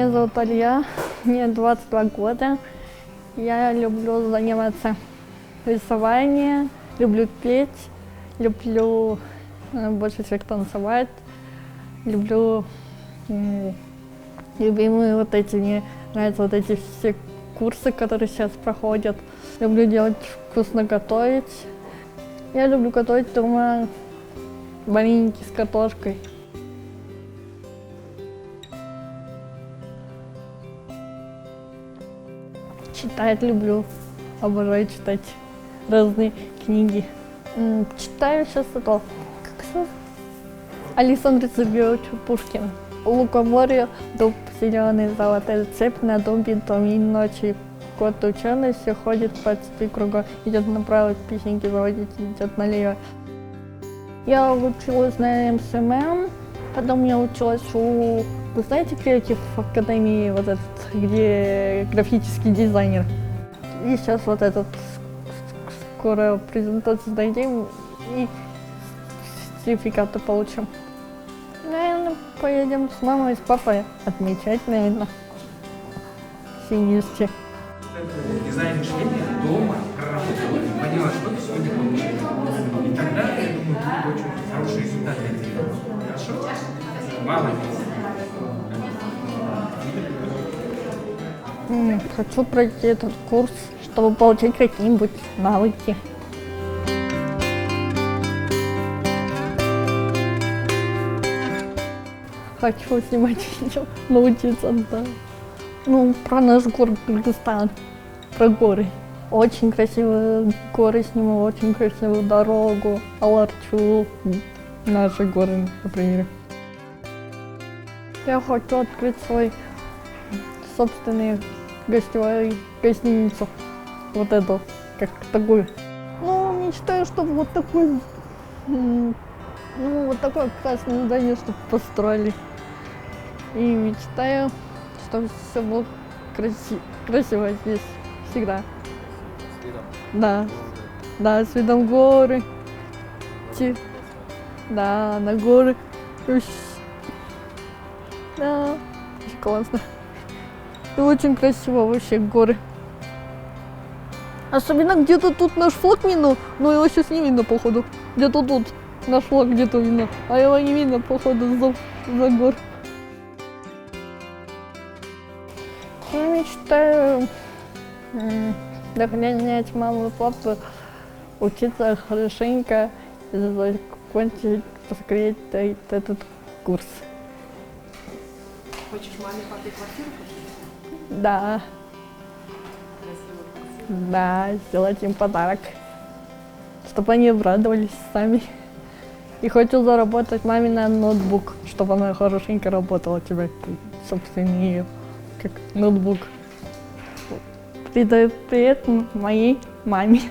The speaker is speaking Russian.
Меня зовут Алия, мне 22 года. Я люблю заниматься рисованием, люблю петь, люблю больше всех танцевать, люблю любимые вот эти, мне нравятся вот эти все курсы, которые сейчас проходят. Люблю делать вкусно готовить. Я люблю готовить дома вареники с картошкой. Читать люблю, обожаю читать разные книги. Читаю сейчас это, Александра Сергеевича Пушкина. Лукоморье, дуб зеленый, золотой цепь на дубе, томи ночи. Кот ученый все ходит по цепи кругом, идет направо, песенки заводить, идет налево. Я училась на МСМ, потом я училась у, вы знаете, Креатив Академии, вот этот, где графический дизайнер. И сейчас вот этот, скоро презентацию дадим и сертификаты получим. Наверное, поедем с мамой и с папой отмечать, наверное, 70. Дизайн швейня дома проработала и поняла, что ты сегодня получила. И тогда, я думаю, будет очень хороший результат для тебя. Хорошо? Молодец. Хочу пройти этот курс, чтобы получить какие-нибудь навыки. Хочу снимать видео, научиться, да. Ну, про наш город Кыргызстан, про горы. Очень красивые горы сниму, очень красивую дорогу, Аларчу, наши горы, например. Я хочу открыть свой собственный гостевую гостиницу. Вот эту, как такую. Ну, мечтаю, чтобы вот такой, вот такое красное здание, чтобы построили. И мечтаю, чтобы все было красиво здесь всегда. Да, да, с видом горы. Да, на горы. Да, очень классно. И очень красиво вообще горы. Особенно где-то тут наш флаг видно, но его сейчас не видно, походу. Где-то тут наш флаг где-то видно, а его не видно, походу, за гор. Я мечтаю догонять маму и папу, учиться хорошенько, закончить, поскорее этот курс. Хочешь маме, папе квартиру купить? Да. Да, сделать им подарок, чтобы они обрадовались сами. И хочу заработать маме на ноутбук, чтобы она хорошенько работала, тебе, собственно, ее, как ноутбук. Передаю привет моей маме.